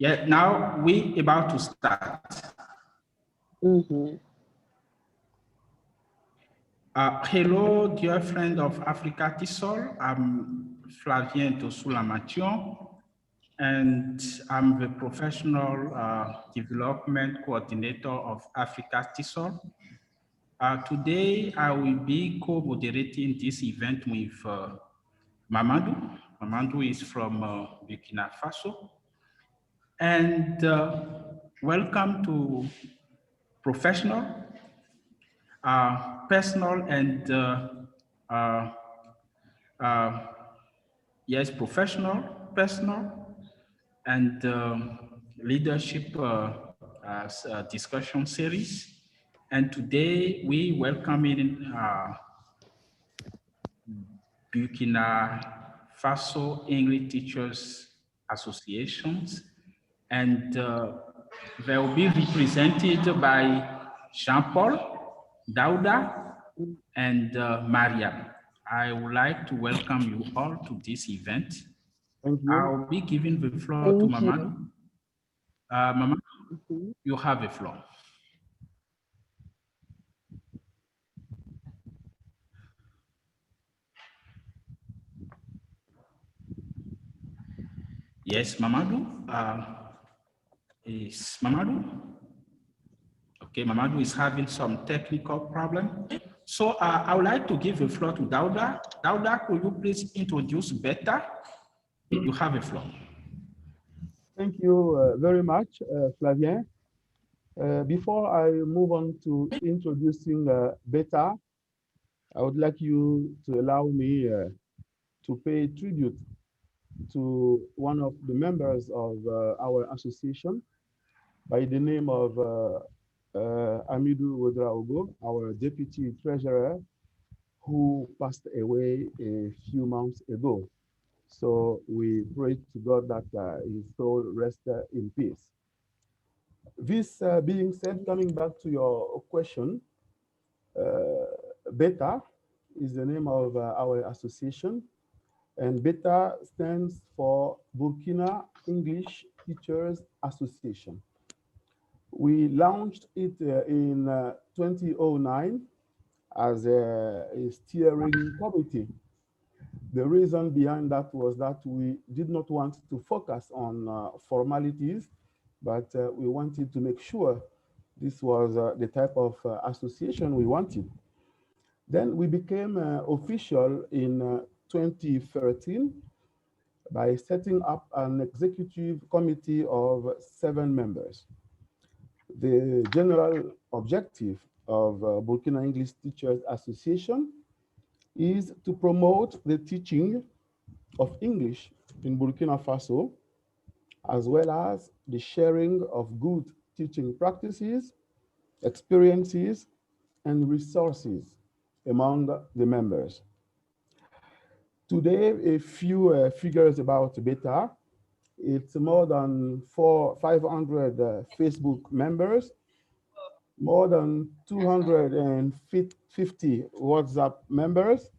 Yeah, now we about to start. Hello, dear friend of Africa TESOL. I'm Flavien Tosoula-Mathion, and I'm the professional development coordinator of Africa TESOL. Today, I will be co-moderating this event with Mamadou. Mamadou is from Burkina Faso. And welcome to professional, personal, and yes, professional, personal, and leadership discussion series. And today we welcome in Burkina Faso English Teachers Associations, and they will be represented by Jean-Paul, Dauda, and Maria. I would like to welcome you all to this event. Thank you. I'll be giving the floor to Mamadou. Mamadou, you have the floor. Yes, Mamadou. Is Mamadou? Okay, Mamadou is having some technical problem. So I would like to give the floor to Dauda. Dauda, could you please introduce better? You have the floor. Thank you very much, Flavien. Before I move on to introducing Beta, I would like you to allow me to pay tribute to one of the members of our association by the name of Amidou Ouedraogo, our deputy treasurer, who passed away a few months ago. So we pray to God that his soul rest in peace. This being said, coming back to your question, BETA is the name of our association, and BETA stands for Burkina English Teachers Association. We launched it in 2009 as a steering committee. The reason behind that was that we did not want to focus on formalities, but we wanted to make sure this was the type of association we wanted. Then we became official in 2013 by setting up an executive committee of 7 members. The general objective of Burkina English Teachers Association is to promote the teaching of English in Burkina Faso, as well as the sharing of good teaching practices, experiences, and resources among the members. Today, a few figures about BETA. It's more than 500 Facebook members, more than 250 WhatsApp members,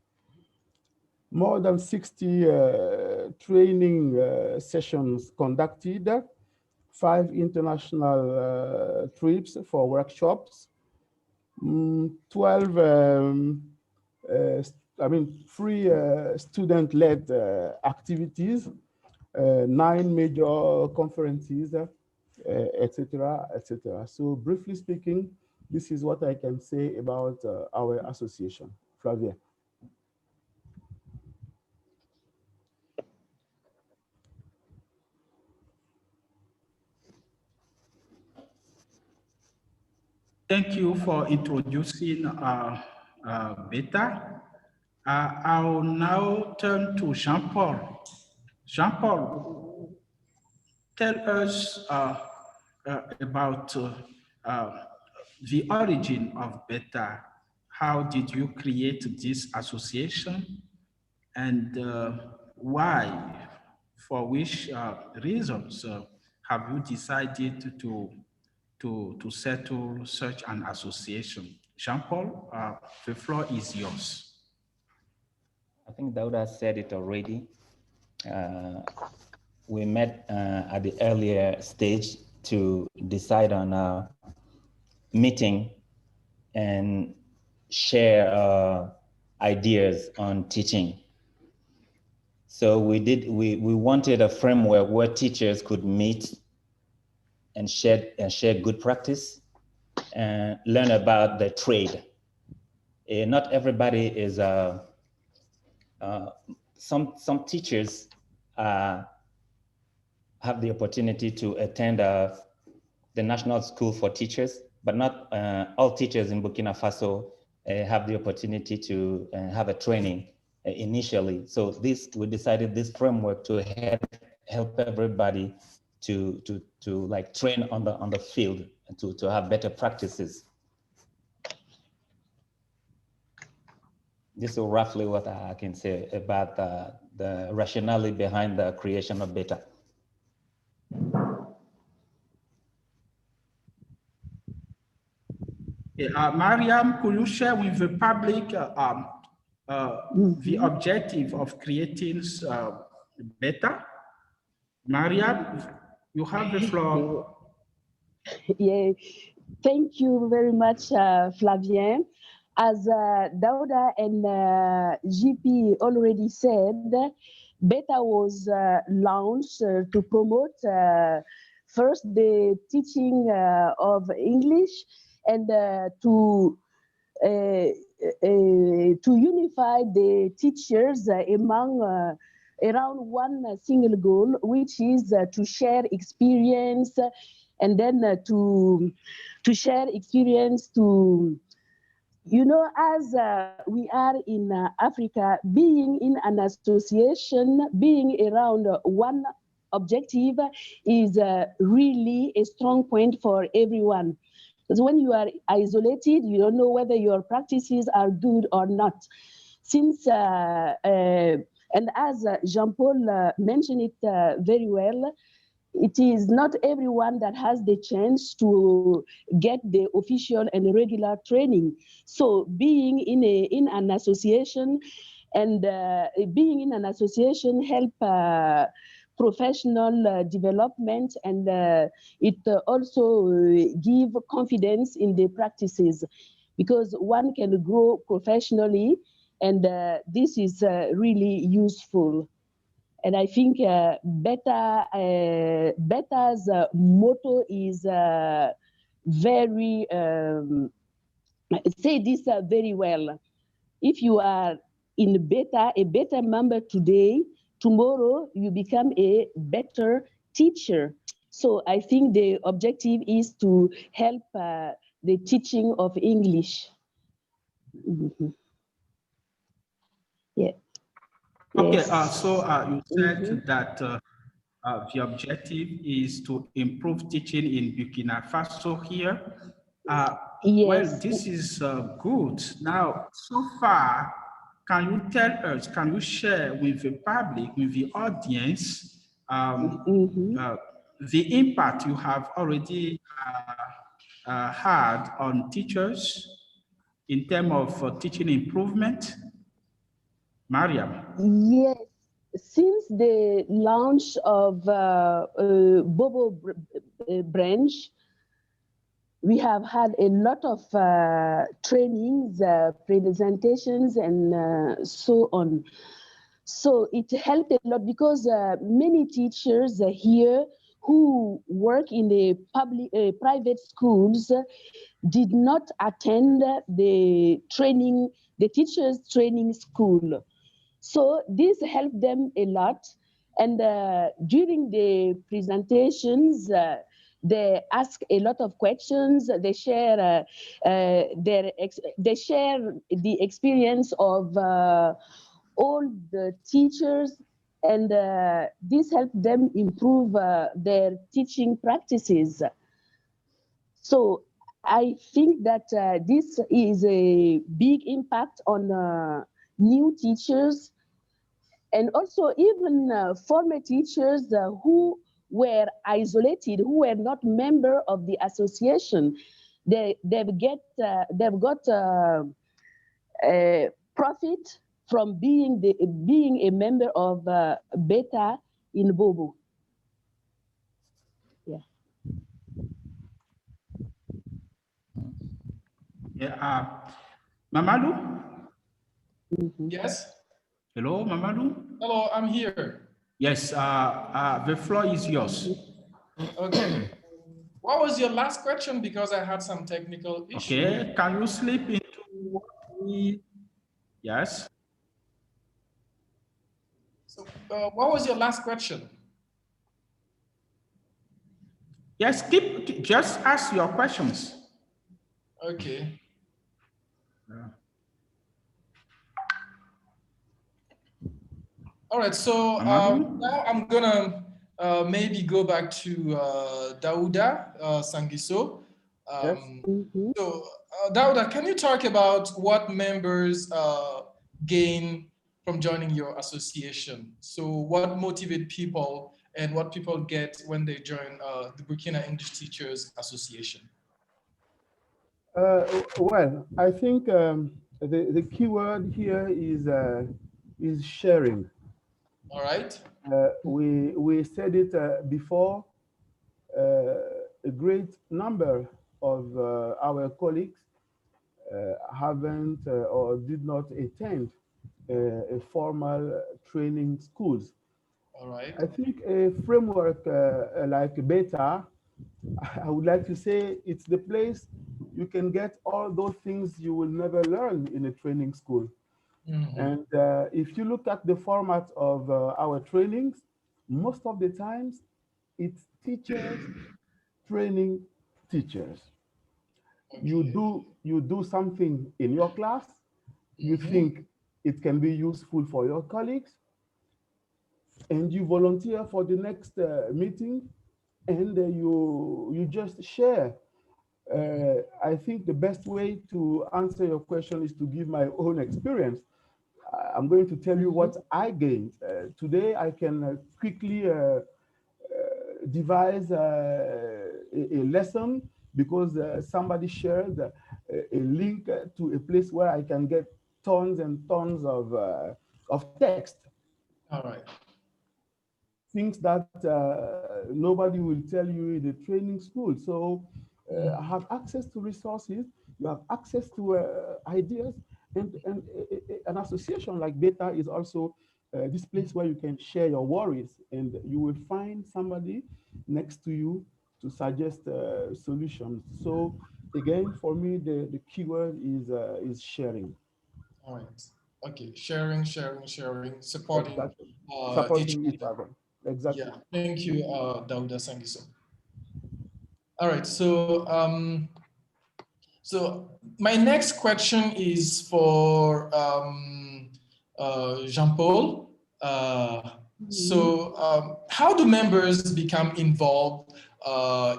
more than 60 training sessions conducted, 5 international trips for workshops, 12 free student-led activities, 9 major conferences, etc., etc. So briefly speaking, this is what I can say about our association. Flavien. Thank you for introducing Beta. I'll now turn to Jean-Paul. Jean-Paul, tell us about the origin of Beta. How did you create this association, and why, for which reasons have you decided to settle such an association? Jean-Paul, the floor is yours. I think Dauda said it already. we met at the earlier stage to decide on a meeting and share ideas on teaching. So we wanted a framework where teachers could meet and share good practice and learn about the trade. Not everybody is some teachers have the opportunity to attend the National School for Teachers, but not all teachers in Burkina Faso have the opportunity to have a training initially. So we decided this framework to help everybody to like train on the field and to have better practices. This is roughly what I can say about the rationale behind the creation of Beta. Mariam, could you share with the public the objective of creating Beta? Mariam, you have the floor. Yeah, thank you very much, Flavien. As Dauda and GP already said, Beta was launched to promote first the teaching of English and to unify the teachers among around one single goal, which is to share experience and then to share experience to, you know, as we are in Africa, being in an association, being around one objective is really a strong point for everyone. Because when you are isolated, you don't know whether your practices are good or not. Since, and as Jean-Paul mentioned it very well, it is not everyone that has the chance to get the official and regular training. So being in an association and being in an association help professional development, and it also give confidence in the practices, because one can grow professionally, and this is really useful. And I think Beta's motto is very, say this very well. If you are in Beta, a Beta member today, tomorrow you become a better teacher. So I think the objective is to help the teaching of English. Mm-hmm. Yeah. Okay, Yes. so you said that the objective is to improve teaching in Burkina Faso here. Yes. Well, this is good. Now, so far, can you tell us, can you share with the public, with the audience, the impact you have already had on teachers in terms of teaching improvement? Mariam. Yes, since the launch of Bobo branch, we have had a lot of trainings, presentations, and so on. So it helped a lot, because many teachers here who work in the private schools did not attend the training, the teachers training school. So this helped them a lot. And during the presentations, they ask a lot of questions. They share they share the experience of all the teachers, and this helped them improve their teaching practices. So I think that this is a big impact on new teachers, and also even former teachers who were isolated, who were not member of the association. They've got profit from being a member of Beta in Bobo. Yeah. Mamadou? Yes. Hello, Mamadou? Hello, I'm here. Yes, the floor is yours. Okay. What was your last question? Because I had some technical issue. Okay, can you slip into what we... Yes. So, what was your last question? Yes, just ask your questions. Okay. All right, so now I'm gonna maybe go back to Dauda Sangiso. Yes. So Dauda, can you talk about what members gain from joining your association? So what motivate people and what people get when they join the Burkina English Teachers Association? Well, I think the key word here is sharing. All right. We said it before. A great number of our colleagues haven't or did not attend a formal training schools. All right. I think a framework like Beta, I would like to say it's the place you can get all those things you will never learn in a training school. And if you look at the format of our trainings, most of the times it's teachers training teachers. Okay. You do something in your class, you think it can be useful for your colleagues, and you volunteer for the next meeting, and you just share. I think the best way to answer your question is to give my own experience. I'm going to tell you what I gained. Today, I can quickly devise a lesson because somebody shared a link to a place where I can get tons and tons of text. All right. Things that nobody will tell you in a training school. So I have access to resources, you have access to ideas, and an association like Beta is also this place where you can share your worries, and you will find somebody next to you to suggest solutions. So again, for me, the keyword is sharing. All right. Okay. Sharing, supporting, Exactly. Supporting each each other. Exactly. Yeah. Thank you, Dauda Sangiso. All right. So, so my next question is for Jean-Paul. How do members become involved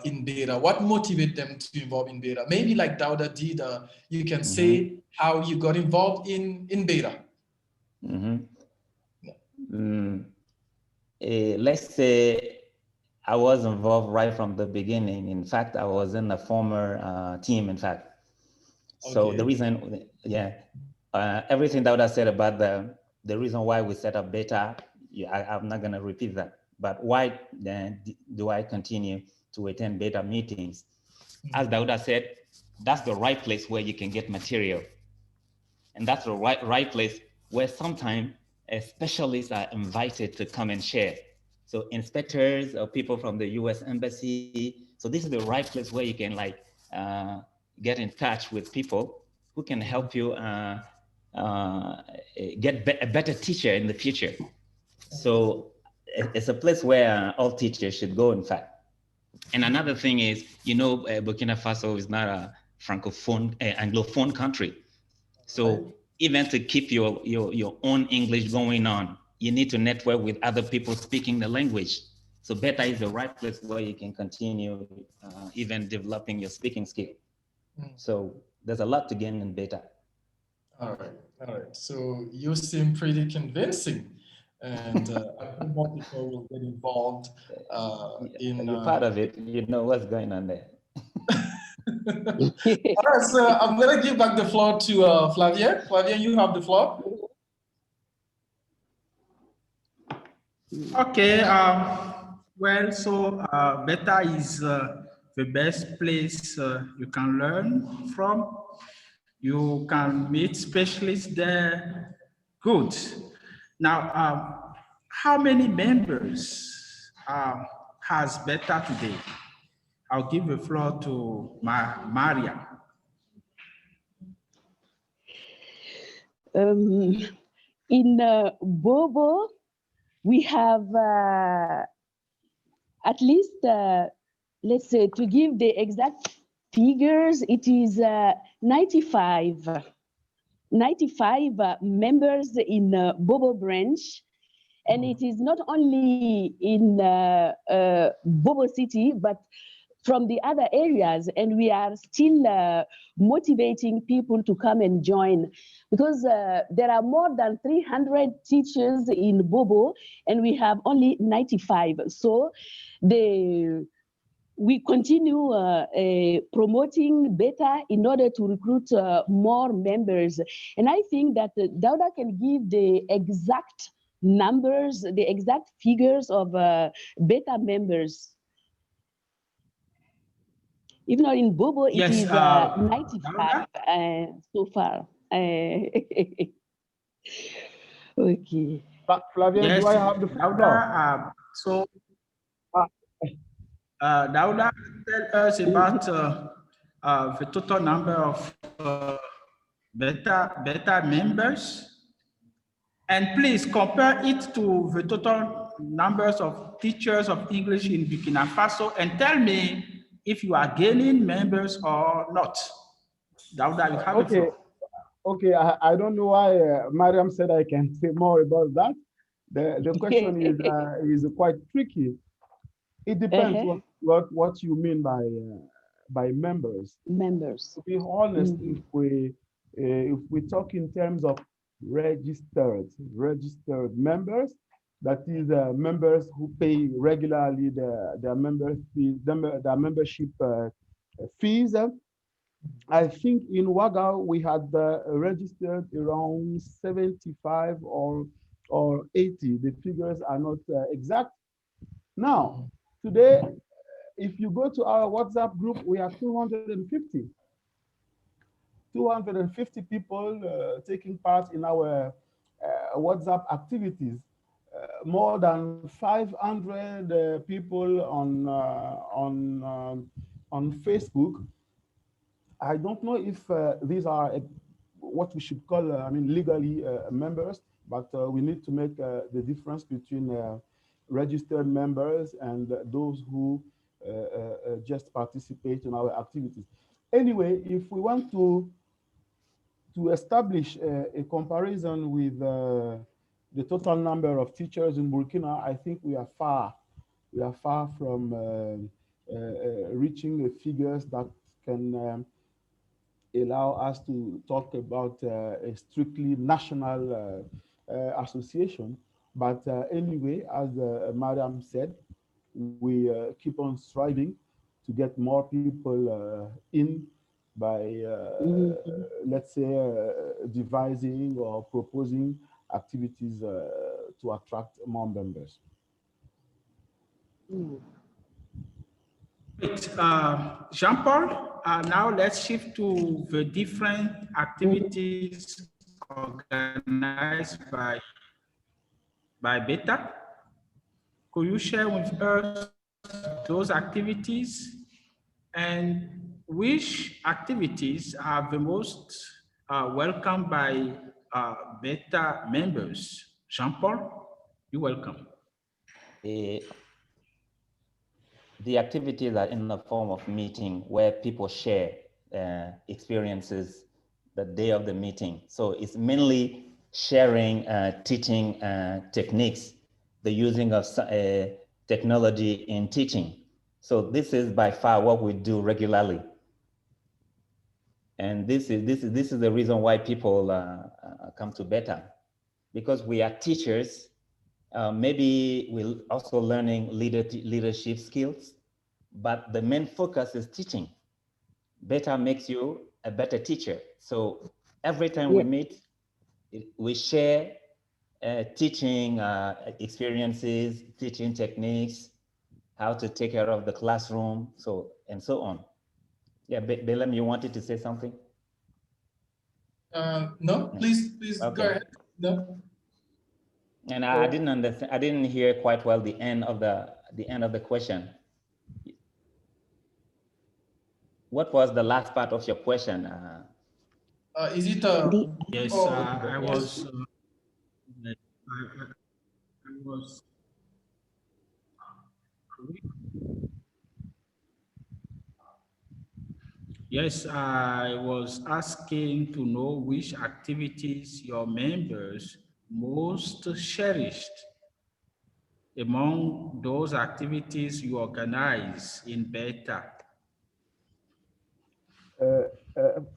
in Beta? What motivates them to involve in Beta? Maybe like Dauda did, you can say how you got involved in Beta. Let's say I was involved right from the beginning. In fact, I was in a former team, in fact. So Okay. the reason, everything that I said about the reason why we set up Beta, I'm not going to repeat that. But why then do I continue to attend Beta meetings? As Dauda said, that's the right place where you can get material. And that's the right place where sometimes specialists are invited to come and share. So inspectors or people from the US Embassy. So this is the right place where you can like get in touch with people who can help you get a better teacher in the future. So it's a place where all teachers should go, in fact. And another thing is, Burkina Faso is not a Francophone, Anglophone country. So even to keep your own English going on, you need to network with other people speaking the language. So Beta is the right place where you can continue even developing your speaking skill. So there's a lot to gain in Beta. All right. So you seem pretty convincing, and I think more people will get involved in. You're part of it. You know what's going on there. All right, so I'm going to give back the floor to Flavien. Flavien, you have the floor. Okay. Well, so Beta is the best place you can learn from. You can meet specialists there. Good. Now, how many members has Beta today? I'll give the floor to Maria. In Bobo, we have at least, let's say, to give the exact figures, it is 95 members in Bobo branch. And it is not only in Bobo city, but from the other areas. And we are still motivating people to come and join, because there are more than 300 teachers in Bobo, and we have only 95. So we continue promoting Beta in order to recruit more members. And I think that Dauda can give the exact numbers, the exact figures of Beta members. If not in Bobo, it Yes, is 95 so far. Okay. Flavien, yes, do I have the floor? Dauda, so Dauda, tell us about the total number of Beta members. And please compare it to the total numbers of teachers of English in Burkina Faso and tell me if you are gaining members or not. Dauda, you have the floor. Okay, I don't know why Mariam said I can say more about that. The question is quite tricky. It depends what you mean by members. Members. To be honest, if we talk in terms of registered members, that is members who pay regularly their membership fees. I think in Ouaga we had registered around 75 or 80. The figures are not exact. Now, today, if you go to our WhatsApp group, we have 250 people taking part in our WhatsApp activities. More than 500 people on Facebook. I don't know if these are what we should call, legally members, but we need to make the difference between registered members and those who just participate in our activities. Anyway, if we want to establish a comparison with the total number of teachers in Burkina, I think we are far from reaching the figures that can allow us to talk about a strictly national association. But anyway, as Madam said, we keep on striving to get more people in by, let's say, devising or proposing activities to attract more members. Jean-Paul, now let's shift to the different activities organized by Beta. Could you share with us those activities and which activities are the most welcomed by Beta members? Jean-Paul, you're welcome. The activities are in the form of meeting where people share experiences the day of the meeting. So it's mainly sharing teaching techniques, the using of technology in teaching. So this is by far what we do regularly. And this is the reason why people come to Beta, because we are teachers. Maybe we're also learning leadership skills, but the main focus is teaching. Beta makes you a better teacher. So every time we meet, we share teaching experiences, teaching techniques, how to take care of the classroom, and so on. Yeah, Belem, you wanted to say something? No, please Okay. go ahead. No. And I didn't understand. I didn't hear quite well the end of the question. What was the last part of your question? Is it Yes, oh, I yes. was. I was. Yes, I was asking to know which activities your members most cherished among those activities you organize in Beta.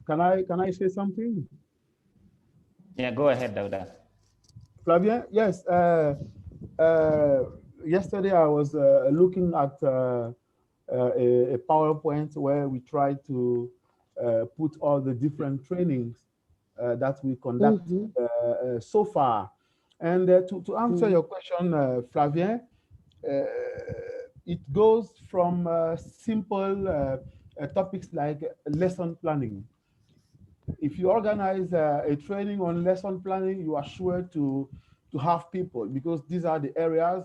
Can I say something? Yeah, go ahead, Dauda. Flavien, yes. Yesterday I was looking at a PowerPoint where we tried to put all the different trainings that we conduct so far. And to answer your question, Flavien, it goes from simple topics like lesson planning. If you organize a training on lesson planning, you are sure to have people, because these are the areas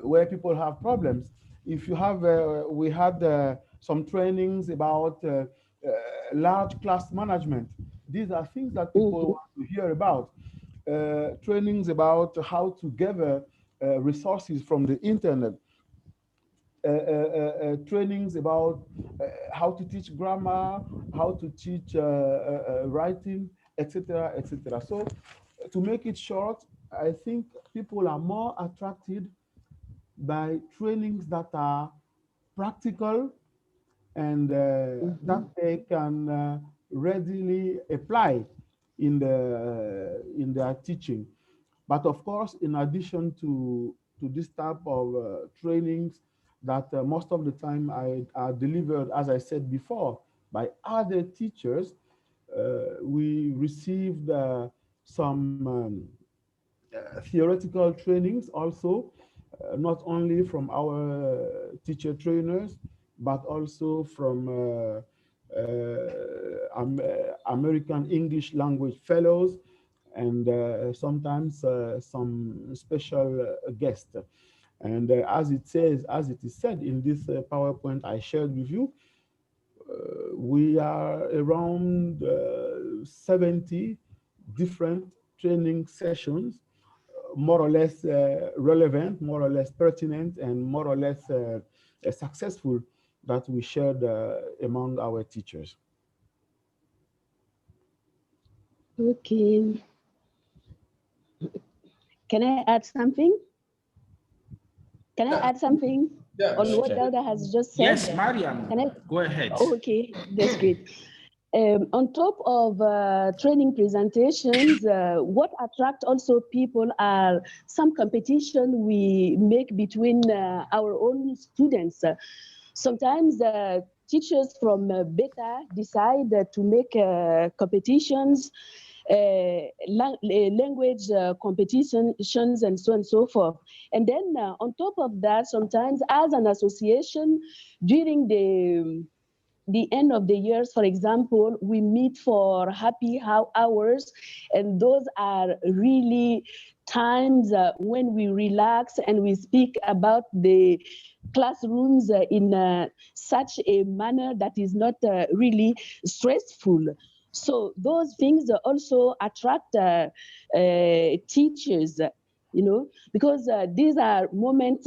where people have problems. If you have, we had some trainings about large class management. These are things that people want to hear about. Trainings about how to gather resources from the internet. Trainings about how to teach grammar, how to teach writing, etc., etc. So, to make it short, I think people are more attracted by trainings that are practical and that they can readily apply in their teaching. But of course, in addition to this type of trainings that most of the time are delivered, as I said before, by other teachers, we received some theoretical trainings also, not only from our teacher trainers, but also from American English language fellows, and sometimes some special guests. And as it is said in this PowerPoint I shared with you, we are around 70 different training sessions, more or less relevant, more or less pertinent, and more or less successful, that we shared among our teachers. Okay. Can I add something? Can I add something on what Dauda has just said? Yes, Mariam, go ahead. Okay, that's great. On top of training presentations, what attract also people are some competition we make between our own students. Sometimes teachers from Beta decide to make competitions, language competitions, and so on and so forth. And then on top of that, sometimes as an association, during the end of the years, for example, we meet for happy hours, and those are really times when we relax and we speak about the classrooms in such a manner that is not really stressful. So those things also attract teachers, you know, because these are moments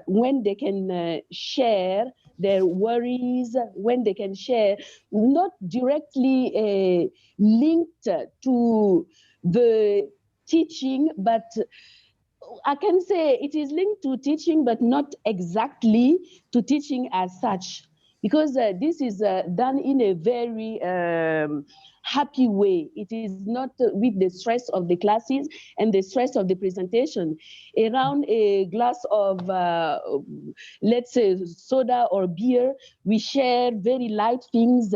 when they can share their worries, when they can share, not directly linked to the teaching, but I can say it is linked to teaching, but not exactly to teaching as such, because this is done in a very happy way. It is not with the stress of the classes and the stress of the presentation. Around a glass of, let's say, soda or beer, we share very light things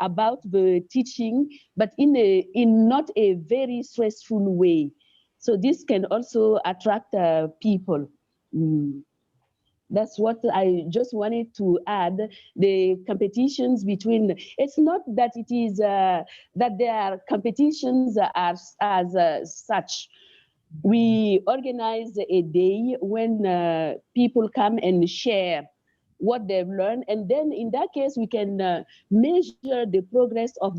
about the teaching, but in not a very stressful way. So this can also attract people. That's what I just wanted to add. The competitions between, it's not that it is that there are competitions as such. We organize a day when people come and share what they've learned, and then in that case we can measure the progress of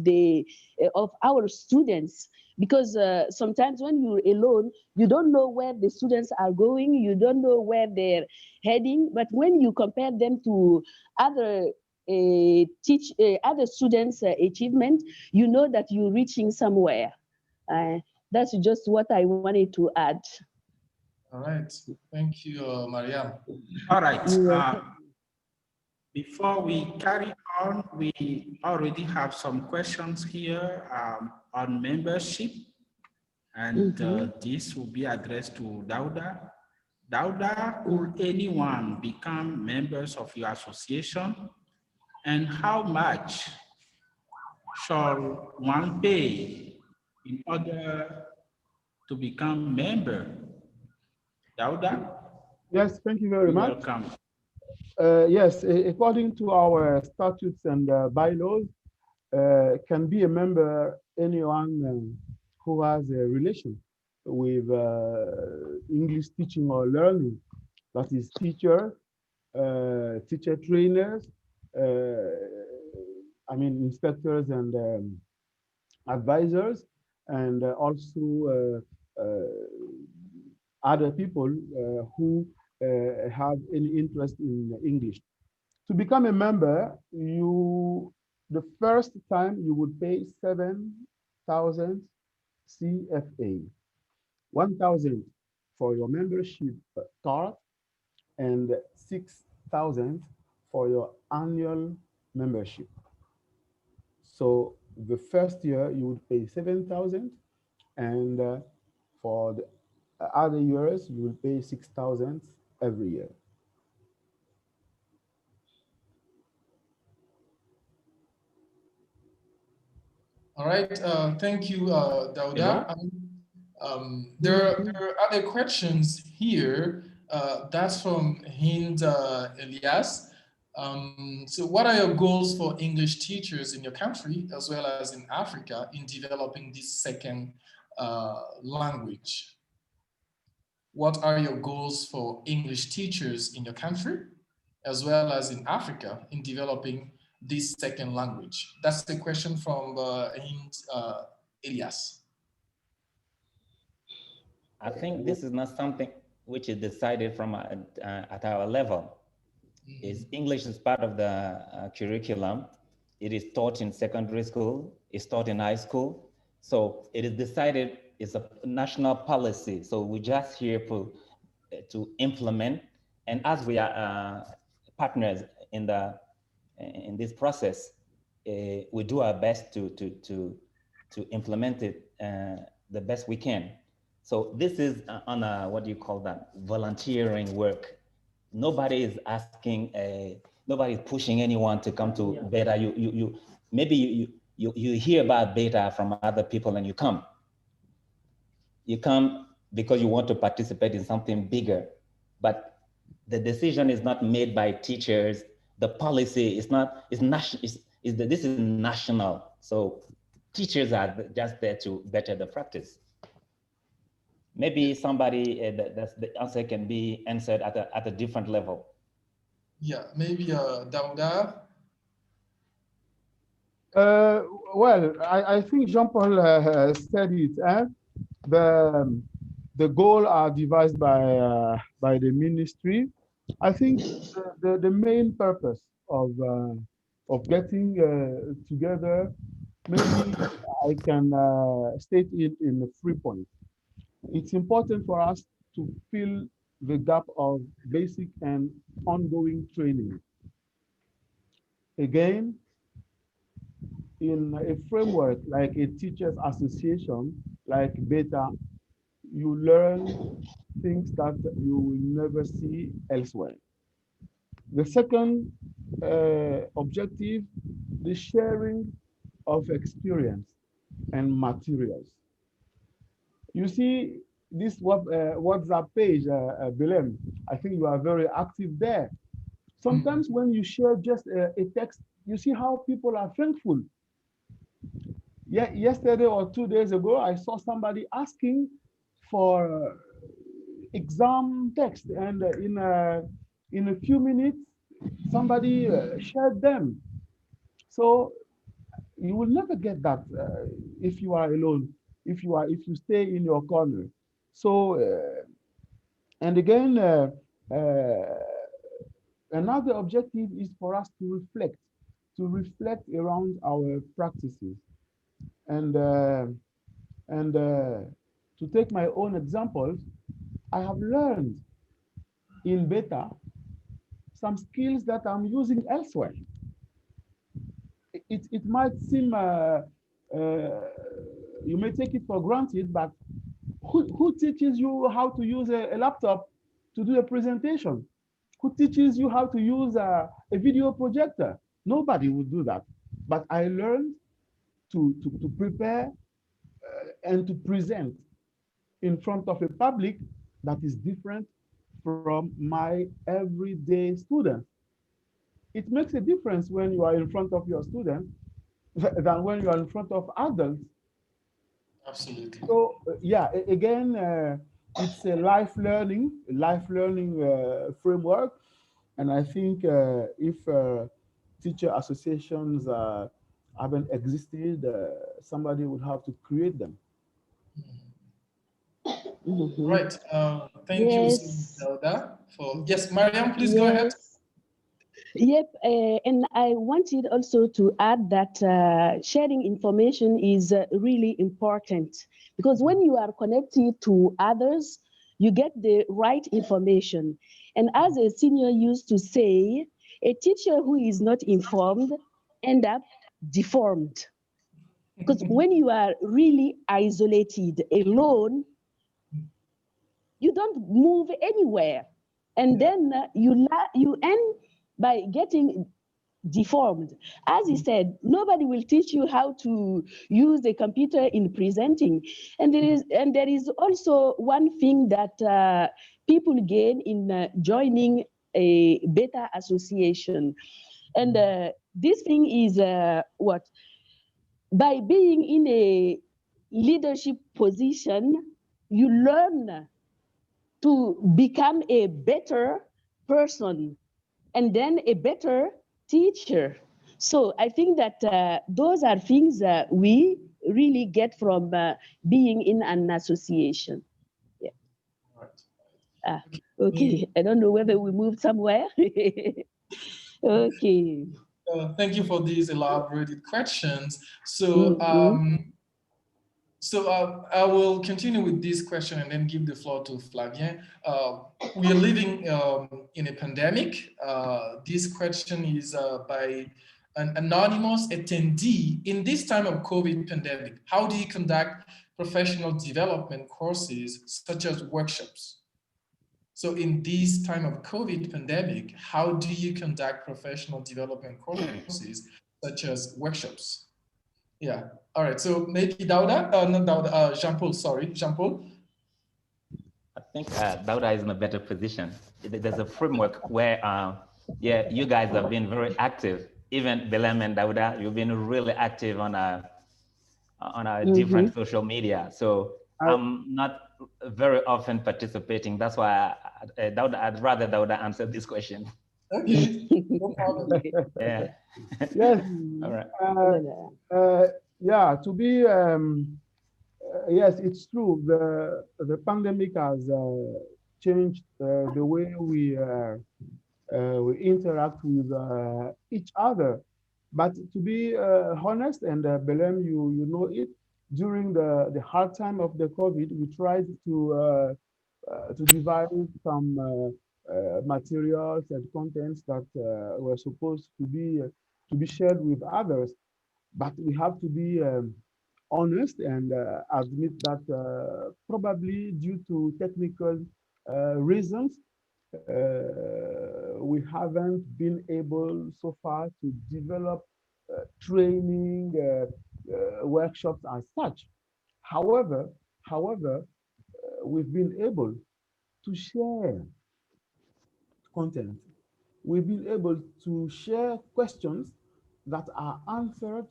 our students, because sometimes when you're alone you don't know where the students are going, you don't know where they're heading, but when you compare them to other other students achievement, you know that you're reaching somewhere. That's just what I wanted to add. All right. Thank you, Mariam. All right. You're welcome. Before we carry on, we already have some questions here on membership, and this will be addressed to Dauda. Dauda, could anyone become members of your association, and how much shall one pay in order to become member? Dauda, Yes, thank you very you're much. welcome. Yes, according to our statutes and bylaws, can be a member anyone who has a relation with English teaching or learning. That is teacher, teacher trainers, I mean inspectors and advisors, and also other people who have any interest in English. To become a member, the first time you would pay 7,000 CFA, 1,000 for your membership card, and 6,000 for your annual membership. So the first year you would pay 7,000, and for the other years you will pay 6,000 every year. All right. Thank you, Dauda. There are other questions here. That's from Hind Elias. So what are your goals for English teachers in your country as well as in Africa in developing this second language? What are your goals for English teachers in your country as well as in Africa in developing this second language? That's the question from Hind Elias. I think this is not something which is decided from at our level. Is English is part of the curriculum. It is taught in secondary school. It's taught in high school. So it is decided. It's a national policy. So we're just here to implement. And as we are partners in this process, we do our best to implement it the best we can. So this is on a, what do you call that, volunteering work. Nobody is asking, nobody is pushing anyone to come to beta. Maybe you hear about beta from other people and you come. You come because you want to participate in something bigger, but the decision is not made by teachers. The policy is not, this is national. So teachers are just there to better the practice. Maybe somebody, the answer can be answered at a different level. Yeah, maybe Dauda. Well, I think Jean-Paul said it. The goals are devised by the ministry. I think the main purpose of getting together, maybe I can state it in 3 points. It's important for us to fill the gap of basic and ongoing training. Again, in a framework like a teachers association, like Beta, you learn things that you will never see elsewhere. The second objective, the sharing of experience and materials. You see, this WhatsApp page, Belem. I think you are very active there. Sometimes when you share just a text, you see how people are thankful. Yeah, yesterday or 2 days ago, I saw somebody asking for exam text, and in a few minutes, somebody shared them. So you will never get that if you are alone, if you stay in your corner. So and again, another objective is for us to reflect around our practices, and and to take my own examples, I have learned in beta some skills that I'm using elsewhere. It might seem you may take it for granted, but who teaches you how to use a laptop to do a presentation? Who teaches you how to use a video projector? Nobody would do that. But I learned to prepare and to present in front of a public that is different from my everyday students. It makes a difference when you are in front of your students than when you are in front of adults. Absolutely. So yeah, again, it's a life learning framework, and I think if teacher associations haven't existed, somebody would have to create them. Right. Thank you so much, Yes. Dauda. Yes, Mariam, please go ahead. Yes. Yep, and I wanted also to add that sharing information is really important, because when you are connected to others, you get the right information. And as a senior used to say, a teacher who is not informed end up deformed. Because when you are really isolated, alone, you don't move anywhere. And then you end by getting deformed. As he said, nobody will teach you how to use a computer in presenting. And there is also one thing that people gain in joining a beta association. And this thing is what? By being in a leadership position, you learn to become a better person and then a better teacher. So I think that those are things that we really get from being in an association. Yeah. Okay. I don't know whether we moved somewhere. Okay. Thank you for these elaborated questions. So, I will continue with this question and then give the floor to Flavien. We are living in a pandemic. This question is by an anonymous attendee. In this time of COVID pandemic, how do you conduct professional development courses such as workshops? So in this time of COVID pandemic, how do you conduct professional development courses such as workshops? Yeah. All right. So maybe Dauda, not Dauda, Jean-Paul, sorry, Jean-Paul. I think Dauda is in a better position. There's a framework where, yeah, you guys have been very active. Even Belem and Dauda, you've been really active on our different social media. So I'm not very often participating. That's why Dauda, I'd rather Dauda answer this question. Okay, no problem. Yeah. Yes. All right. Yeah, to be yes, it's true. The pandemic has changed the way we interact with each other. But to be honest, and Belem, you know it, during the hard time of the COVID, we tried to devise some materials and contents that were supposed to be shared with others. But we have to be honest and admit that probably due to technical reasons, we haven't been able so far to develop training workshops as such. However, we've been able to share content. We've been able to share questions that are answered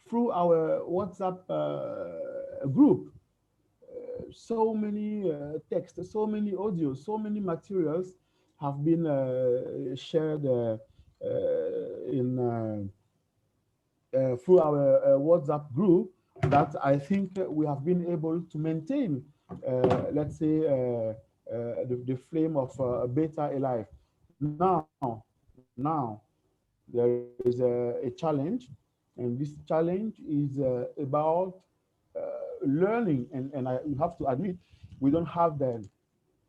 through our WhatsApp group. So many texts, so many audios, so many materials have been shared in through our WhatsApp group that I think we have been able to maintain, let's say, the flame of beta alive. Now, there is a challenge, and this challenge is about learning, and you have to admit, we don't have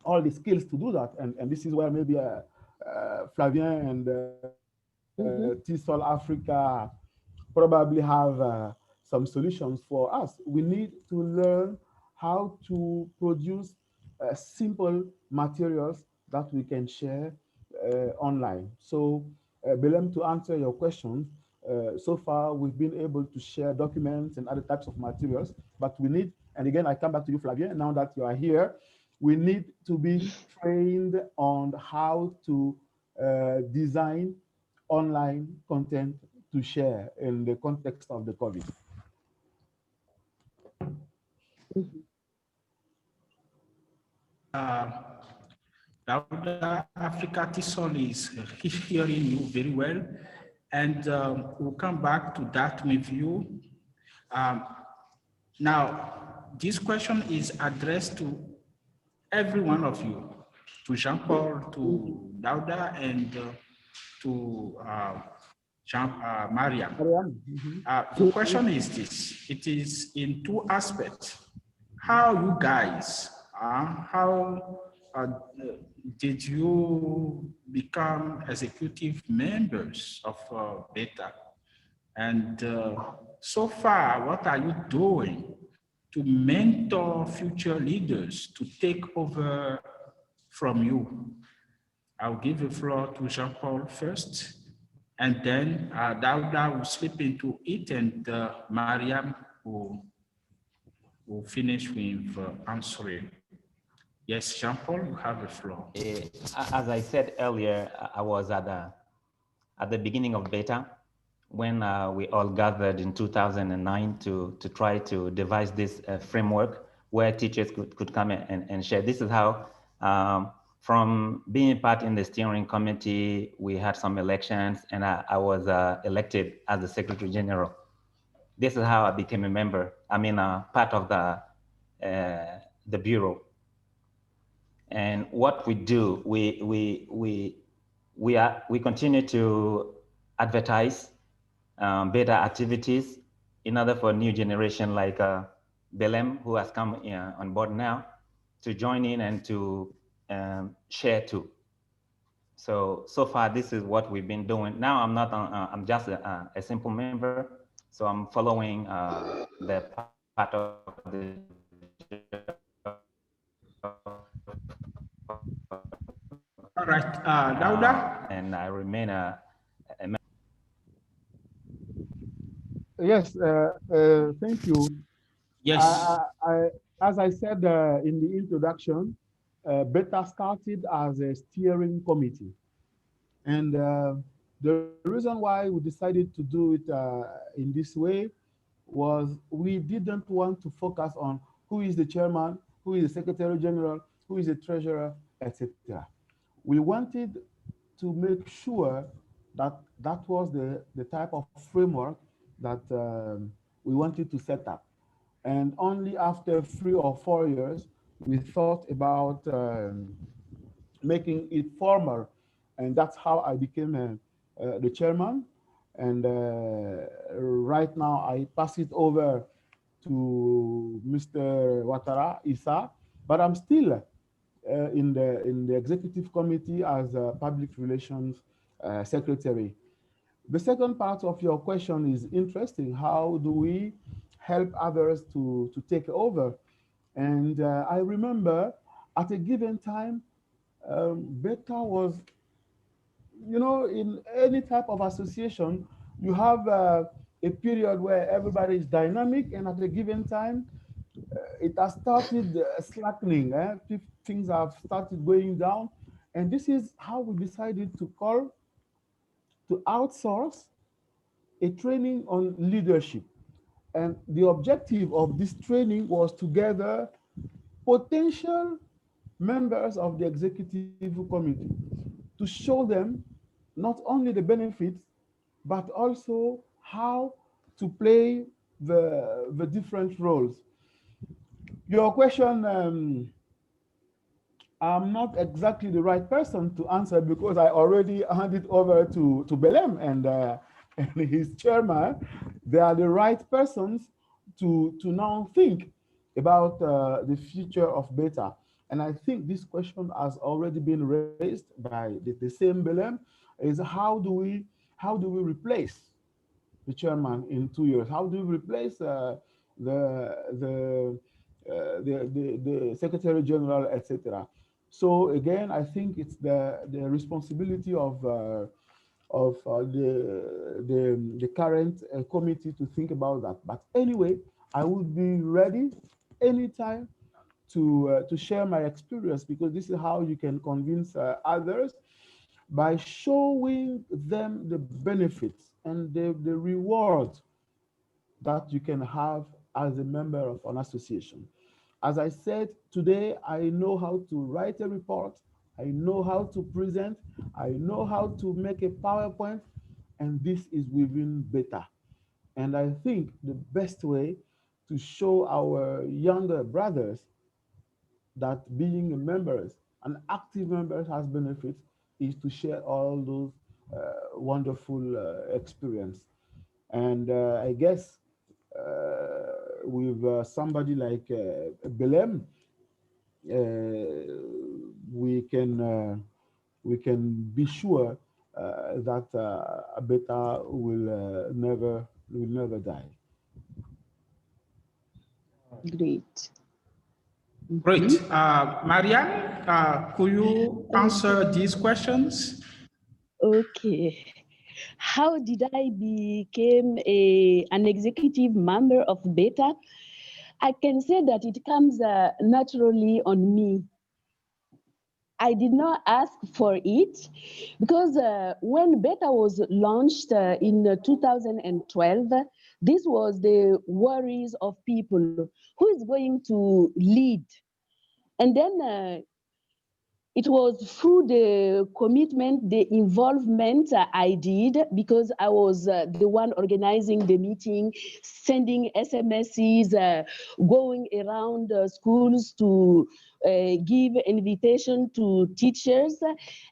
all the skills to do that, and this is where maybe Flavien and TESOL Africa probably have some solutions for us. We need to learn how to produce simple materials that we can share online. So, Belem, to answer your question, so far we've been able to share documents and other types of materials, but we need, and again, I come back to you, Flavien, now that you are here, we need to be trained on how to design online content to share in the context of the COVID. Africa TESOL is hearing you very well, and we'll come back to that with you. Now, this question is addressed to every one of you, to Jean-Paul, to Dauda, and to Maria. The question is this: it is in two aspects. How you guys, did you become executive members of Beta? And so far, what are you doing to mentor future leaders to take over from you? I'll give the floor to Jean-Paul first, and then Dauda will slip into it, and Mariam will finish with answering. Yes, Jean-Paul, you have the floor. As I said earlier, I was at the beginning of Beta when we all gathered in 2009 to try to devise this framework where teachers could come and share. This is how, from being part in the steering committee, we had some elections, and I was elected as the Secretary General. This is how I became a member. I mean, part of the bureau. And what we do, we continue to advertise Beta activities in order for new generation like Belem, who has come on board now, to join in and to share too. So far, this is what we've been doing. Now I'm not, I'm just a simple member. So I'm following the part of the all right, Dauda? and I remain a Yes, thank you. Yes. As I said in the introduction, Beta started as a steering committee. And the reason why we decided to do it in this way was we didn't want to focus on who is the chairman, who is the secretary general, who is the treasurer, etc. We wanted to make sure that that was the type of framework that we wanted to set up. And only after 3 or 4 years, we thought about making it formal. And that's how I became the chairman. And right now, I pass it over to Mr. Ouattara Issa, but I'm still in the executive committee as a public relations secretary. The second part of your question is interesting. How do we help others to take over? And I remember at a given time, Beta was, you know, in any type of association, you have a period where everybody is dynamic, and at a given time, it has started slackening. Things have started going down. And this is how we decided to outsource a training on leadership. And the objective of this training was to gather potential members of the executive committee to show them not only the benefits, but also how to play the different roles. Your question, I'm not exactly the right person to answer because I already handed over to Belem and his chairman. They are the right persons to now think about the future of Beta. And I think this question has already been raised by the same Belem, is how do we replace the chairman in 2 years? How do we replace the Secretary General, etc.? So again, I think it's the responsibility of the current committee to think about that. But anyway, I would be ready anytime to share my experience, because this is how you can convince others, by showing them the benefits and the reward that you can have as a member of an association. As I said, today, I know how to write a report, I know how to present, I know how to make a PowerPoint, and this is within Beta. And I think the best way to show our younger brothers that being members, an active members, has benefits, is to share all those wonderful experience. And I guess with somebody like Belem, we can be sure that Beta will never die. Great. Great. Marianne, could you answer these questions? Okay. How did I become an executive member of Beta? I can say that it comes naturally on me. I did not ask for it, because when Beta was launched in 2012, this was the worries of people. Who is going to lead? And then it was through the commitment, the involvement I did, because I was the one organizing the meeting, sending SMSs, going around schools to give invitation to teachers.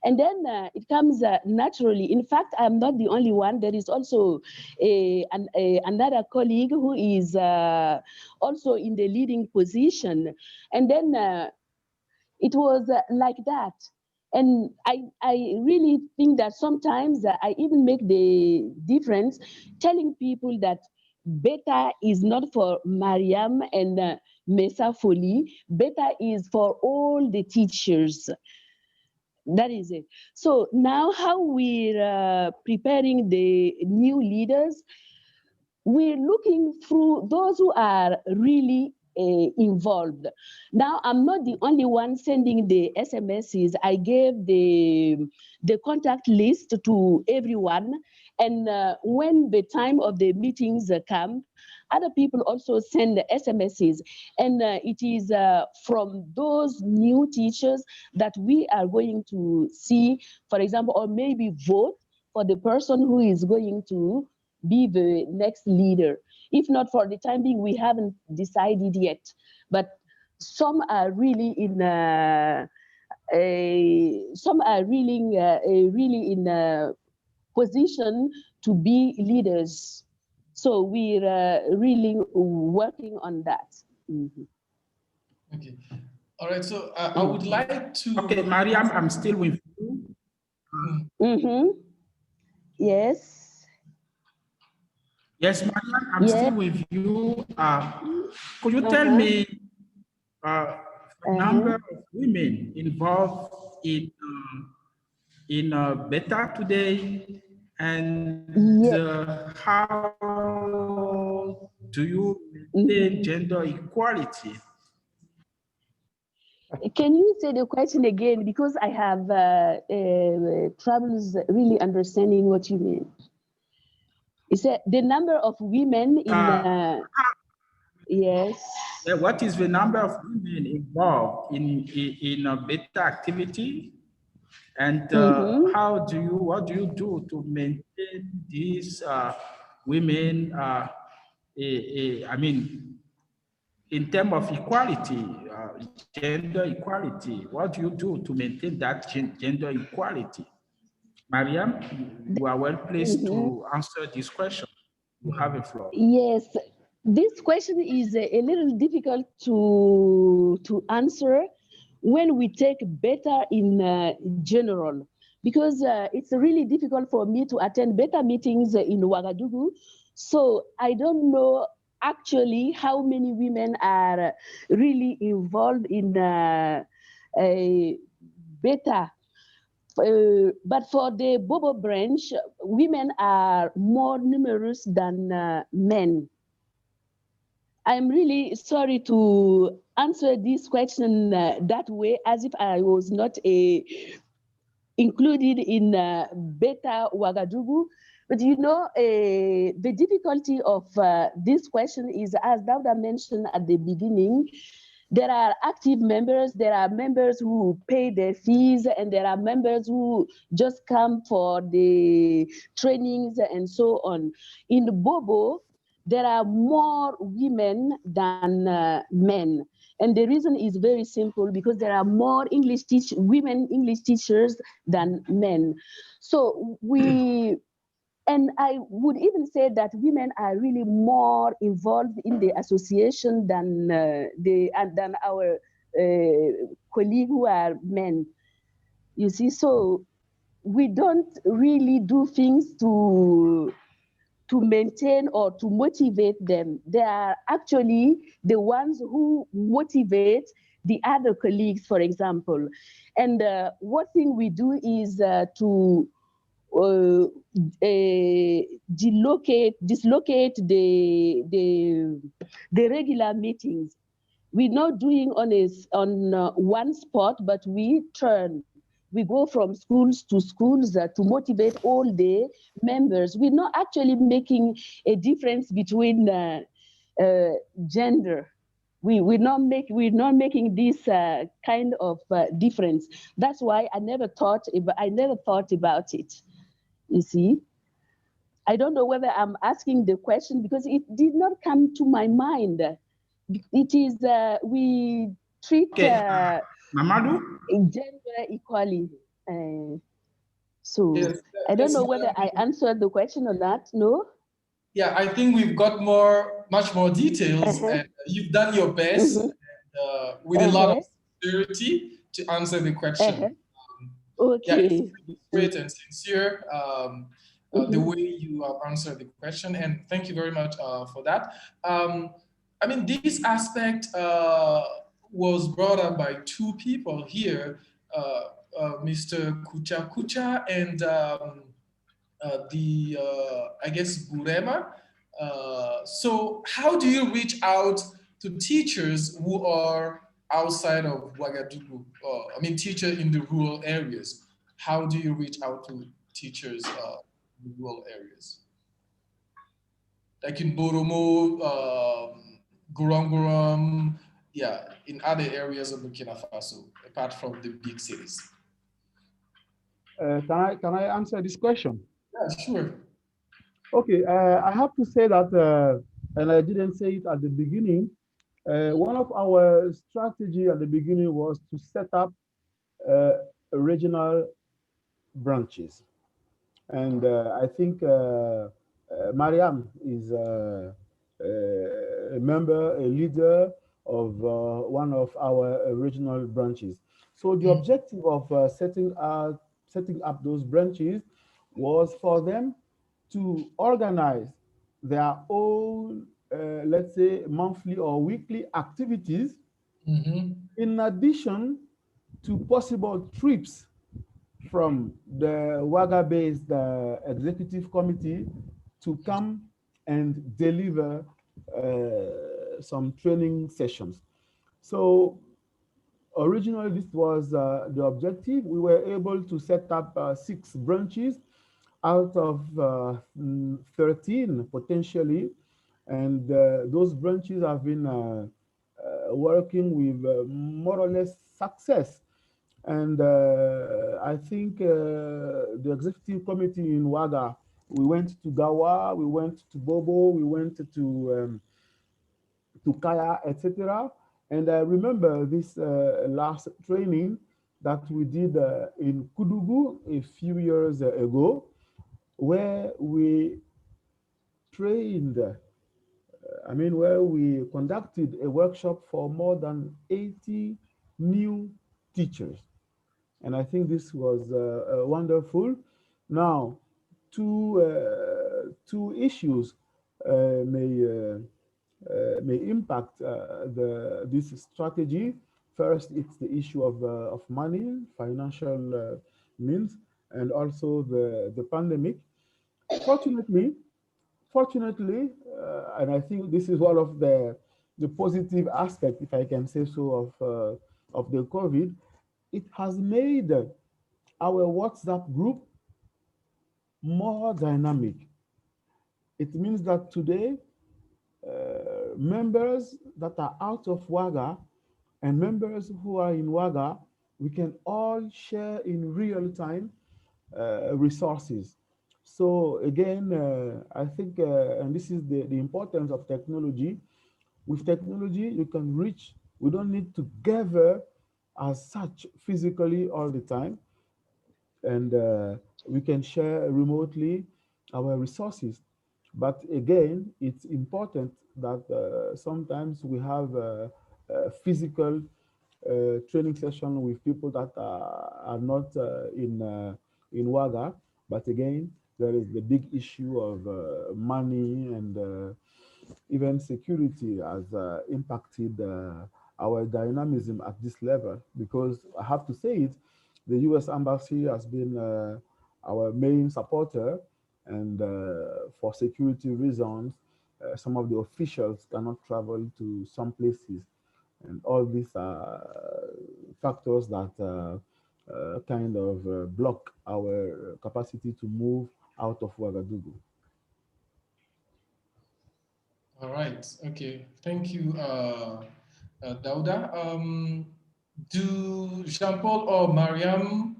And then it comes naturally. In fact, I'm not the only one. There is also another colleague who is also in the leading position. And then it was like that. And I really think that sometimes I even make the difference telling people that Beta is not for Mariam and Mesa Foli. Beta is for all the teachers. That is it. So now how we're preparing the new leaders, we're looking through those who are really involved. Now, I'm not the only one sending the SMSs. I gave the contact list to everyone. And when the time of the meetings come, other people also send the SMSs. And it is from those new teachers that we are going to see, for example, or maybe vote for the person who is going to be the next leader. If not, for the time being, we haven't decided yet. But some are really in really in a position to be leaders. So we're really working on that. Mm-hmm. Okay. All right. So I would like to. Okay, Mariam, I'm still with you. Mm-hmm. Yes. Yes, Mariam, I'm still with you. Could you tell me the number of women involved in Beta today, and how do you maintain gender equality Can you say the question again? Because I have troubles really understanding what you mean. Is that the number of women in? Yes. Yeah, what is the number of women involved in a beta activity? And what do you do to maintain these women, I mean, in terms of equality, gender equality, what do you do to maintain that gender equality? Mariam, you are well placed to answer this question. You have a floor. Yes, this question is a little difficult to answer when we take beta in general, because it's really difficult for me to attend beta meetings in Ouagadougou. So I don't know actually how many women are really involved in a beta. But for the Bobo branch, women are more numerous than men. I'm really sorry to answer this question that way, as if I was not included in Beta Ouagadougou. But you know, the difficulty of this question is, as Dauda mentioned at the beginning, there are active members, there are members who pay their fees, and there are members who just come for the trainings and so on. In Bobo, there are more women than men. And the reason is very simple, because there are more women English teachers than men. So and I would even say that women are really more involved in the association than our colleagues who are men. You see, so we don't really do things to maintain or to motivate them. They are actually the ones who motivate the other colleagues, for example. And what thing we do is to dislocate the regular meetings. We're not doing on one spot, but we turn. We go from schools to schools to motivate all the members. We're not actually making a difference between gender. We're not making this kind of difference. That's why I never thought about it. You see, I don't know whether I'm asking the question because it did not come to my mind. It is we treat Mamadou? gender equally. So Yes, I don't know whether I answered the question or not. No. Yeah, I think we've got much more details, and you've done your best with a lot of sincerity to answer the question. Yeah, it's really straight and sincere the way you have answered the question, and thank you very much for that. I mean, this aspect was brought up by two people here, Mr. Kucha Kucha and I guess Burema. So how do you reach out to teachers who are outside of Ouagadougou? I mean, teachers in the rural areas. How do you reach out to teachers in rural areas? Like in Boromo, Gorom, yeah, in other areas of Burkina Faso, apart from the big cities. Can I answer this question? Yeah, sure. Okay, I have to say that, and I didn't say it at the beginning, one of our strategy at the beginning was to set up regional branches. And I think Mariam is a member, a leader of one of our regional branches. So the objective of setting up those branches was for them to organize their own, let's say, monthly or weekly activities, in addition to possible trips from the Ouaga-based executive committee to come and deliver some training sessions. So originally this was the objective. We were able to set up 6 branches out of 13 potentially, and those branches have been working with more or less success. And I think the executive committee in Ouaga, we went to Gawa, we went to Bobo, we went to Kaya, etc. And I remember this last training that we did in Kudugu a few years ago, where we trained, where we conducted a workshop for more than 80 new teachers. And I think this was wonderful. Now, two issues may impact this strategy. First, it's the issue of money, financial means, and also the pandemic. Fortunately, and I think this is one of the positive aspects, if I can say so, of the COVID, it has made our WhatsApp group more dynamic. It means that today, members that are out of Ouaga and members who are in Ouaga, we can all share in real time resources. So again, I think, and this is the importance of technology. With technology, you can reach, we don't need to gather as such physically all the time. And we can share remotely our resources. But again, it's important that sometimes we have a physical training session with people that are not in Ouaga. But again, there is the big issue of money, and even security has impacted our dynamism at this level. Because I have to say it, the US Embassy has been our main supporter, and for security reasons, some of the officials cannot travel to some places. And all these are factors that kind of block our capacity to move out of Ouagadougou. All right. Okay. Thank you, Dauda. Do Jean-Paul or Mariam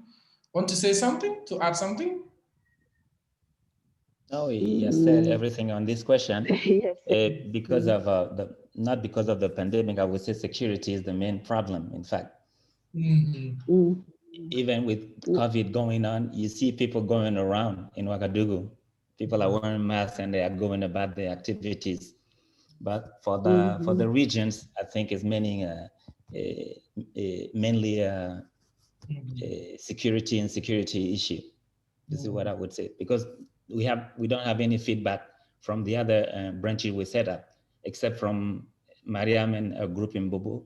want to say something, to add something? No, he has said everything on this question. Yes. Because of not because of the pandemic, I would say security is the main problem, in fact. Even with COVID going on, you see people going around in Ouagadougou. People are wearing masks and they are going about their activities. But for the regions, I think it's mainly security and security issue. This is what I would say, because we don't have any feedback from the other branches we set up, except from Mariam and a group in Bobo.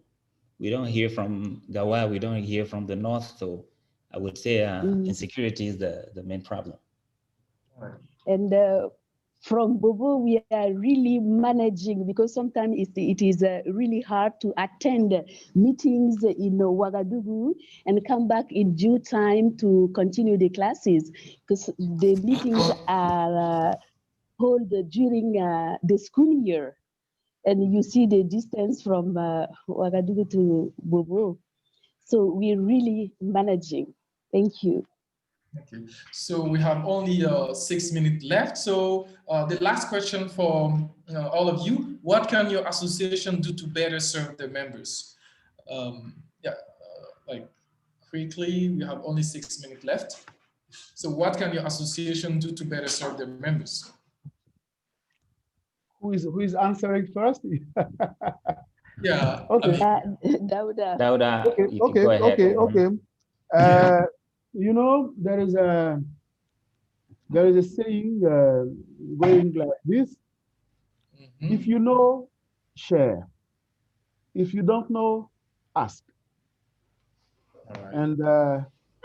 We don't hear from Gawa, we don't hear from the north. So I would say insecurity is the main problem. And from Bobo, we are really managing, because sometimes it is really hard to attend meetings in Ouagadougou and come back in due time to continue the classes, because the meetings are held during the school year. And you see the distance from Ouagadougou to Bobo. So we're really managing. Thank you. Okay, so we have only 6 minutes left. So the last question for all of you: what can your association do to better serve their members? Like quickly, we have only 6 minutes left. So what can your association do to better serve their members? Who is answering first? Yeah. Okay. Dauda. Dauda, Okay. you can go ahead. Okay. You know, there is a saying going like this: if you know, share. If you don't know, ask. Right. And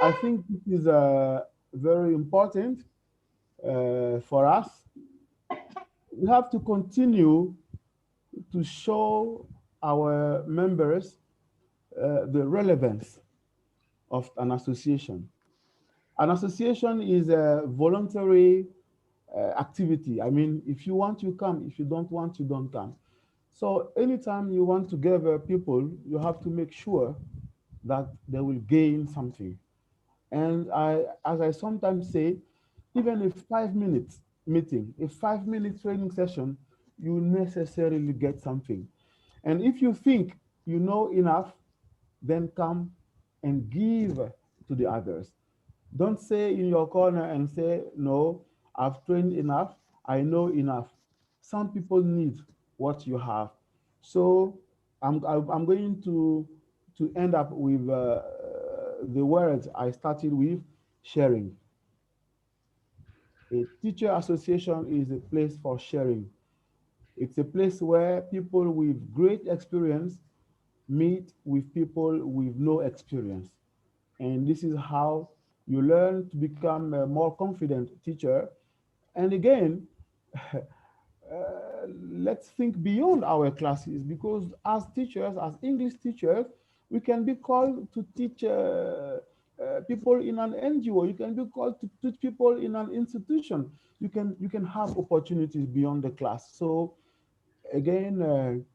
I think this is very important for us. We have to continue to show our members the relevance of an association. An association is a voluntary activity. I mean, if you want, you come. If you don't want, you don't come. So anytime you want to gather people, you have to make sure that they will gain something. And as I sometimes say, even a 5 minute meeting, a 5 minute training session, you necessarily get something. And if you think you know enough, then come and give to the others. Don't say in your corner and say, no, I've trained enough, I know enough. Some people need what you have. So I'm going to end up with the words I started with, sharing. A teacher association is a place for sharing. It's a place where people with great experience meet with people with no experience. And this is how you learn to become a more confident teacher. And again, let's think beyond our classes, because as teachers, as English teachers, we can be called to teach people in an NGO. You can be called to teach people in an institution. You can have opportunities beyond the class. So again,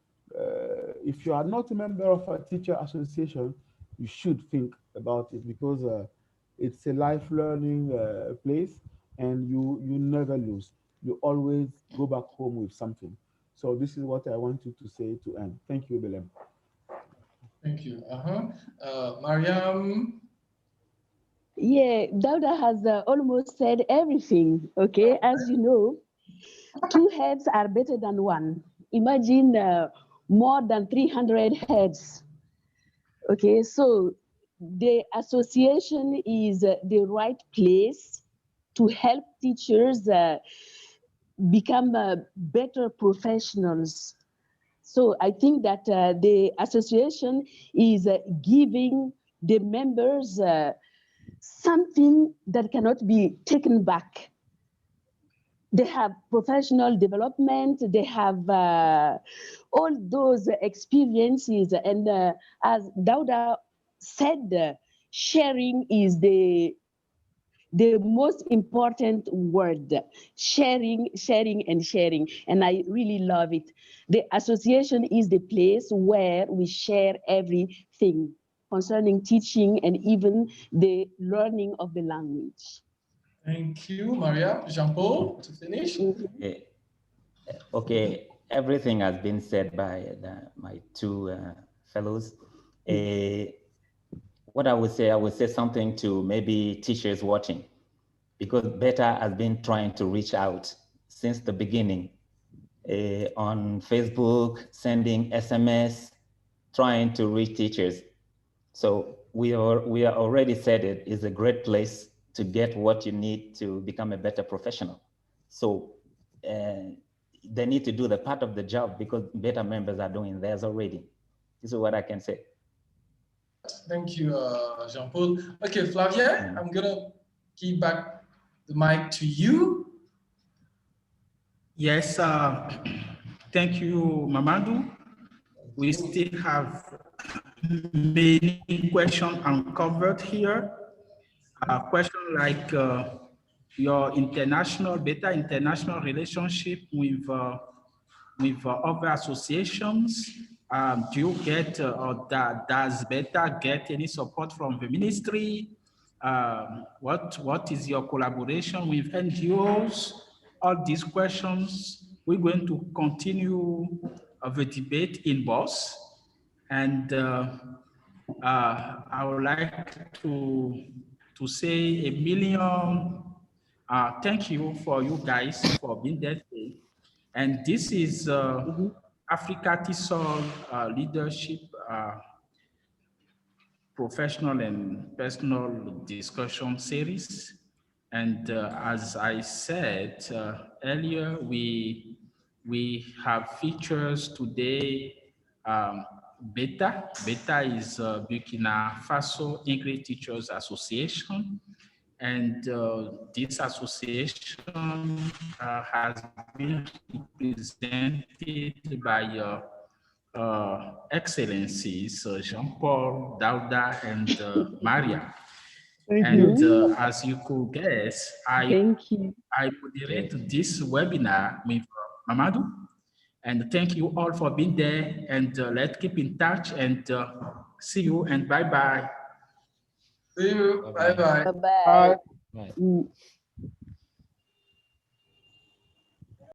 if you are not a member of a teacher association, you should think about it, because it's a life learning place, and you never lose. You always go back home with something. So this is what I wanted to say to end. Thank you, Belem. Thank you. Mariam. Yeah, Dauda has almost said everything. Okay, as you know, two heads are better than one. Imagine more than 300 heads. Okay, so the association is the right place to help teachers become better professionals. So I think that the association is giving the members something that cannot be taken back. They have professional development, they have all those experiences. And as Dauda said, sharing is the most important word. Sharing, sharing, and sharing. And I really love it. The association is the place where we share everything concerning teaching and even the learning of the language. Thank you, Maria. Jean-Paul, to finish. Okay, everything has been said by my two fellows. What I would say something to maybe teachers watching, because Beta has been trying to reach out since the beginning on Facebook, sending SMS, trying to reach teachers. So we are already said it is a great place to get what you need to become a better professional. So they need to do the part of the job, because Beta members are doing theirs already. This is what I can say. Thank you, Jean-Paul. Okay, Flavia, I'm gonna give back the mic to you. Yes, thank you, Mamadou. We still have many questions uncovered here. Question like your better international relationship with other associations. Do you get, or does Beta get any support from the ministry? What is your collaboration with NGOs? All these questions, we're going to continue the debate in boss. And I would like to say a million thank you for you guys for being there today. And this is Africa TESOL Leadership Professional and Personal Discussion Series. And as I said earlier, we have features today. Beta is Burkina Faso English Teachers Association. And this association has been represented by Excellencies Jean-Paul, Dauda, and Maria. Thank And you. as you could guess, I Thank you. moderate this webinar with Mamadou. And thank you all for being there. And let's keep in touch and see you and bye-bye. See you. Bye-bye. Bye-bye. Bye. Mm.